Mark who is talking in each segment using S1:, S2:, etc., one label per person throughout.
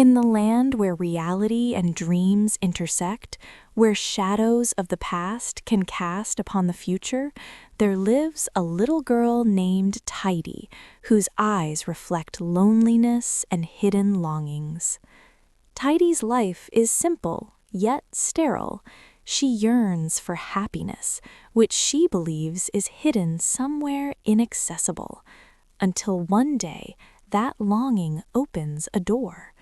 S1: In the land where reality and dreams intersect, where shadows of the past can cast upon the future, there lives a little girl named Taidy, whose eyes reflect loneliness and hidden longings. Taidy's life is simple, yet sterile. She yearns for happiness, which she believes is hidden somewhere inaccessible, until one day that longing opens a door.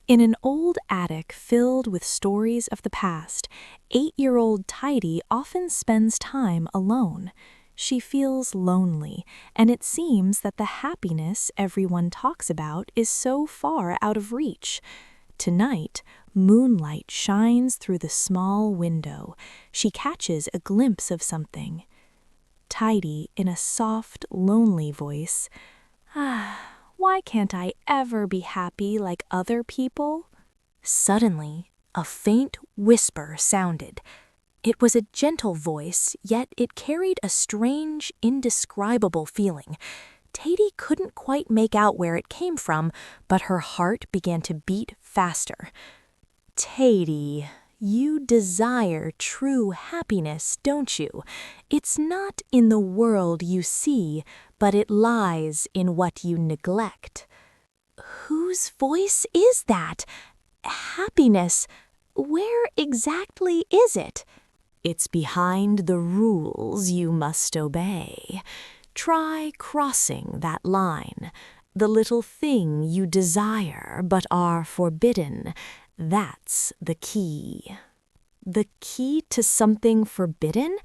S1: In an old attic filled with stories of the past, 8-year-old Taidy often spends time alone. She feels lonely, and it seems that the happiness everyone talks about is so far out of reach. Tonight, moonlight shines through the small window. She catches a glimpse of something. Taidy, in a soft, lonely voice, "Why can't I ever be happy like other people?" Suddenly, a faint whisper sounded. It was a gentle voice, yet it carried a strange, indescribable feeling. Taidy couldn't quite make out where it came from, but her heart began to beat faster. "Taidy, you desire true happiness, don't you? It's not in the world you see, but it lies in what you neglect." Whose voice is that? Happiness, where exactly is it? It's behind the rules you must obey. Try crossing that line. The little thing you desire but are forbidden, that's the key. The key to something forbidden?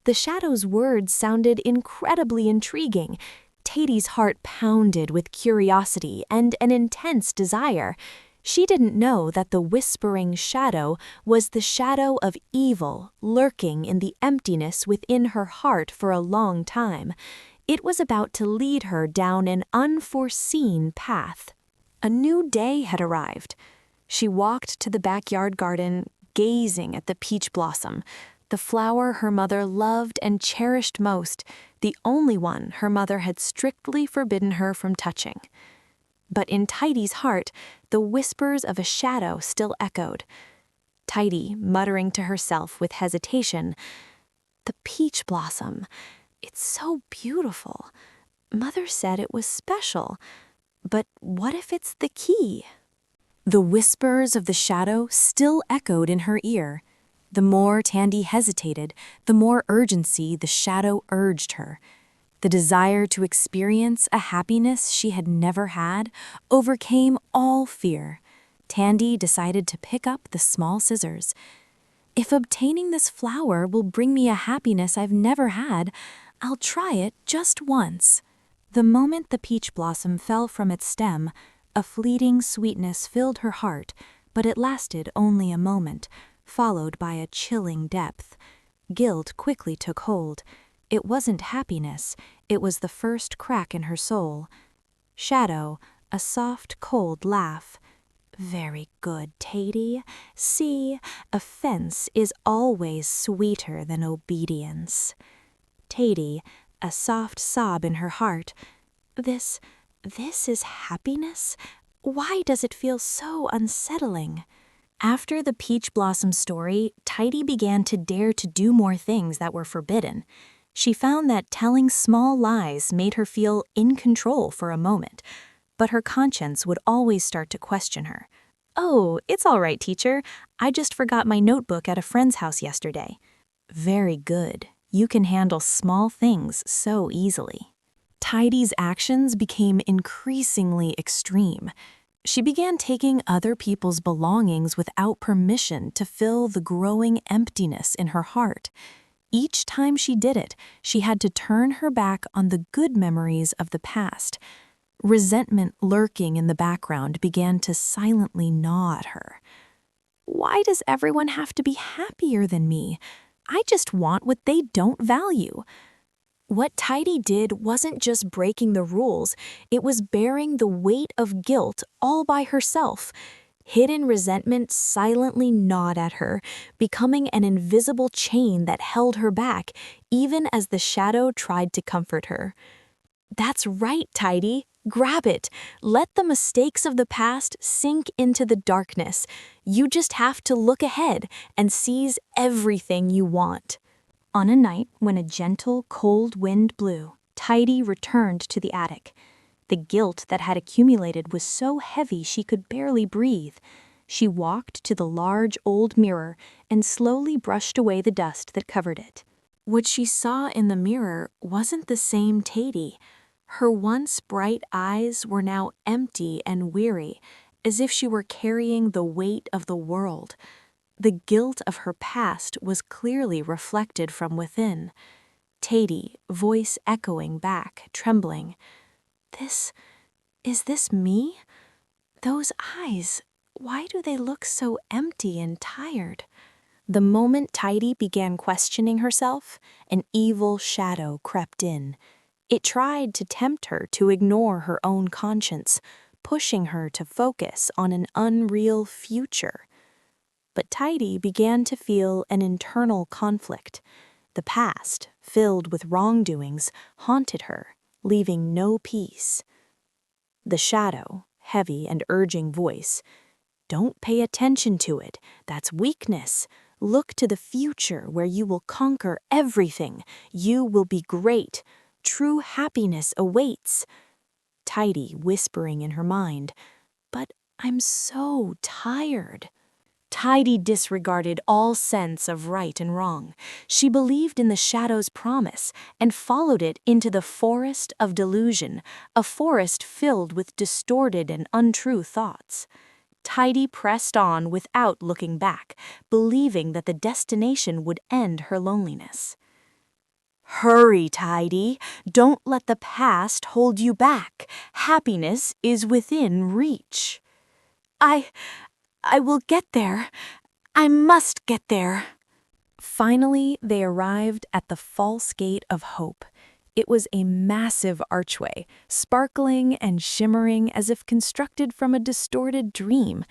S1: The shadow's words sounded incredibly intriguing. Taidy's heart pounded with curiosity and an intense desire. She didn't know that the whispering shadow was the shadow of evil lurking in the emptiness within her heart for a long time. It was about to lead her down an unforeseen path. A new day had arrived. She walked to the backyard garden, gazing at the peach blossom, the flower her mother loved and cherished most, the only one her mother had strictly forbidden her from touching. But in Taidy's heart, the whispers of a shadow still echoed. Taidy, muttering to herself with hesitation, "The peach blossom, it's so beautiful. Mother said it was special, but what if it's the key?" The whispers of the shadow still echoed in her ear. The more Taidy hesitated, the more urgency the shadow urged her. The desire to experience a happiness she had never had overcame all fear. Taidy decided to pick up the small scissors. "If obtaining this flower will bring me a happiness I've never had, I'll try it just once." The moment the peach blossom fell from its stem, a fleeting sweetness filled her heart, but it lasted only a moment, followed by a chilling depth. Guilt quickly took hold. It wasn't happiness, it was the first crack in her soul. Shadow, a soft, cold laugh. "Very good, Taidy. See, offense is always sweeter than obedience." Taidy, a soft sob in her heart. This is happiness? Why does it feel so unsettling?" After the peach blossom story, Taidy began to dare to do more things that were forbidden. She found that telling small lies made her feel in control for a moment, but her conscience would always start to question her. "Oh, it's all right, teacher. I just forgot my notebook at a friend's house yesterday." Very good. You can handle small things so easily. Taidy's actions became increasingly extreme. She began taking other people's belongings without permission to fill the growing emptiness in her heart. Each time she did it, she had to turn her back on the good memories of the past. Resentment lurking in the background began to silently gnaw at her. "Why does everyone have to be happier than me? I just want what they don't value." What Taidy did wasn't just breaking the rules, it was bearing the weight of guilt all by herself. Hidden resentment silently gnawed at her, becoming an invisible chain that held her back, even as the shadow tried to comfort her. "That's right, Taidy. Grab it. Let the mistakes of the past sink into the darkness. You just have to look ahead and seize everything you want. On a night when a gentle, cold wind blew, Taidy returned to the attic. The guilt that had accumulated was so heavy she could barely breathe. She walked to the large old mirror and slowly brushed away the dust that covered it. What she saw in the mirror wasn't the same Taidy. Her once bright eyes were now empty and weary, as if she were carrying the weight of the world. The guilt of her past was clearly reflected from within. Taidy, voice echoing back, trembling. Is this me? Those eyes, why do they look so empty and tired? The moment Taidy began questioning herself, an evil shadow crept in. It tried to tempt her to ignore her own conscience, pushing her to focus on an unreal future. But Taidy began to feel an internal conflict. The past, filled with wrongdoings, haunted her, leaving no peace. The shadow, heavy and urging voice, "Don't pay attention to it. That's weakness. Look to the future where you will conquer everything. You will be great. True happiness awaits." Taidy whispering in her mind, "But I'm so tired." Taidy disregarded all sense of right and wrong. She believed in the shadow's promise and followed it into the forest of delusion, a forest filled with distorted and untrue thoughts. Taidy pressed on without looking back, believing that the destination would end her loneliness. Hurry, Taidy. Don't let the past hold you back. Happiness is within reach. I will get there. I must get there. Finally, they arrived at the false gate of hope. It was a massive archway, sparkling and shimmering as if constructed from a distorted dream.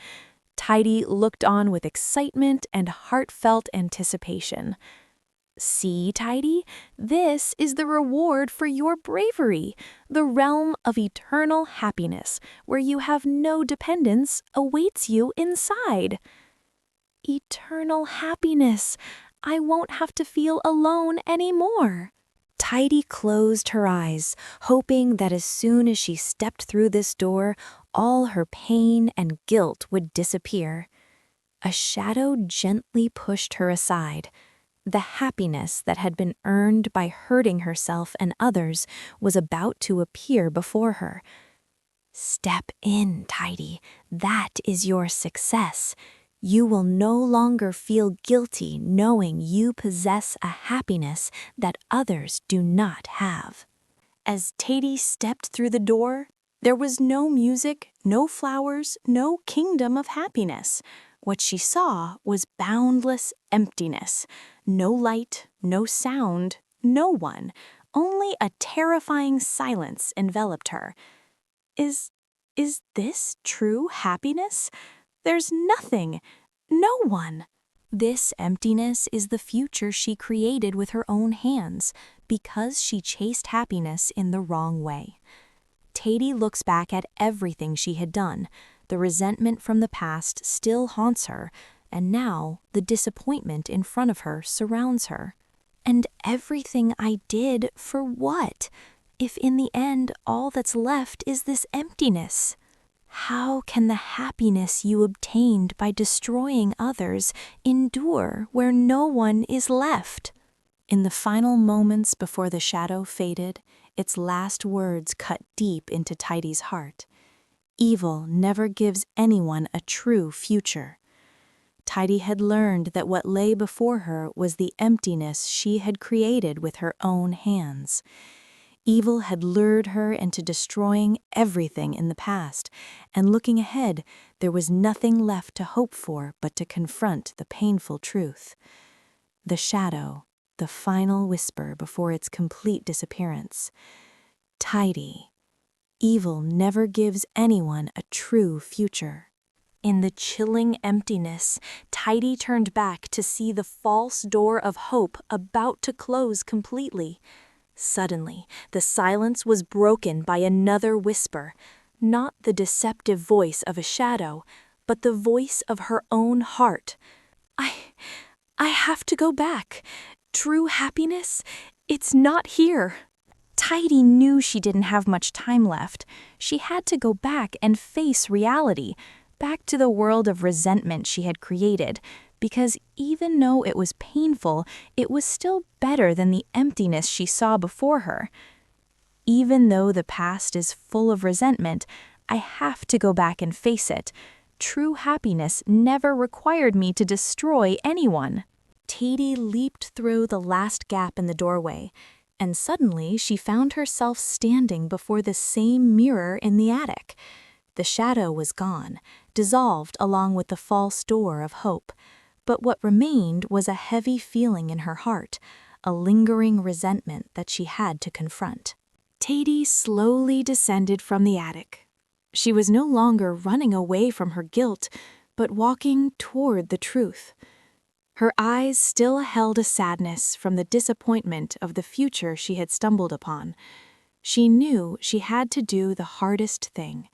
S1: Taidy looked on with excitement and heartfelt anticipation. See, Taidy, this is the reward for your bravery. The realm of eternal happiness, where you have no dependence, awaits you inside. Eternal happiness. I won't have to feel alone anymore. Taidy closed her eyes, hoping that as soon as she stepped through this door, all her pain and guilt would disappear. A shadow gently pushed her aside. The happiness that had been earned by hurting herself and others was about to appear before her. Step in, Taidy. That is your success. You will no longer feel guilty knowing you possess a happiness that others do not have. As Taidy stepped through the door, there was no music, no flowers, no kingdom of happiness. What she saw was boundless emptiness. No light, no sound, no one. Only a terrifying silence enveloped her. Is this true happiness? There's nothing, no one. This emptiness is the future she created with her own hands because she chased happiness in the wrong way. Taidy looks back at everything she had done. The resentment from the past still haunts her, and now the disappointment in front of her surrounds her. And everything I did for what? If in the end all that's left is this emptiness? How can the happiness you obtained by destroying others endure where no one is left? In the final moments before the shadow faded, its last words cut deep into Taidy's heart. Evil never gives anyone a true future. Taidy had learned that what lay before her was the emptiness she had created with her own hands. Evil had lured her into destroying everything in the past, and looking ahead, there was nothing left to hope for but to confront the painful truth. The shadow, the final whisper before its complete disappearance. Taidy, evil never gives anyone a true future. In the chilling emptiness, Taidy turned back to see the false door of hope about to close completely. Suddenly, the silence was broken by another whisper, not the deceptive voice of a shadow, but the voice of her own heart. I have to go back. True happiness? It's not here. Taidy knew she didn't have much time left. She had to go back and face reality, back to the world of resentment she had created, because even though it was painful, it was still better than the emptiness she saw before her. Even though the past is full of resentment, I have to go back and face it. True happiness never required me to destroy anyone. Taidy leaped through the last gap in the doorway, and suddenly she found herself standing before the same mirror in the attic. The shadow was gone, dissolved along with the false door of hope. But what remained was a heavy feeling in her heart, a lingering resentment that she had to confront. Taidy slowly descended from the attic. She was no longer running away from her guilt, but walking toward the truth. Her eyes still held a sadness from the disappointment of the future she had stumbled upon. She knew she had to do the hardest thing,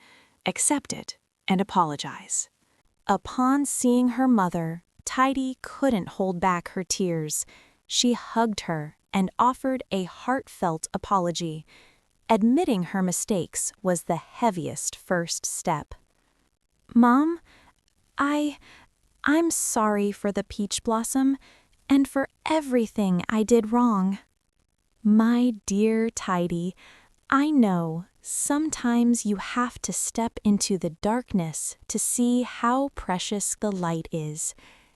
S1: accept it and apologize. Upon seeing her mother, Taidy couldn't hold back her tears. She hugged her and offered a heartfelt apology. Admitting her mistakes was the heaviest first step. "Mom, I'm sorry for the peach blossom and for everything I did wrong." "My dear Taidy, I know sometimes you have to step into the darkness to see how precious the light is.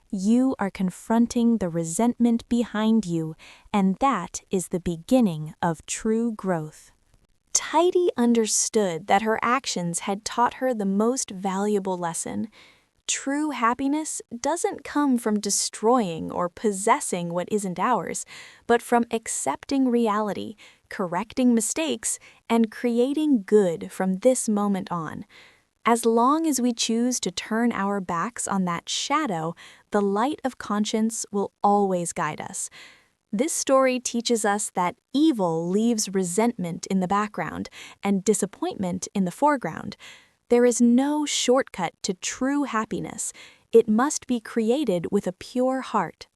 S1: You are confronting the resentment behind you, and that is the beginning of true growth." Taidy understood that her actions had taught her the most valuable lesson. True happiness doesn't come from destroying or possessing what isn't ours, but from accepting reality, correcting mistakes, and creating good from this moment on. As long as we choose to turn our backs on that shadow, the light of conscience will always guide us. This story teaches us that evil leaves resentment in the background and disappointment in the foreground. There is no shortcut to true happiness. It must be created with a pure heart.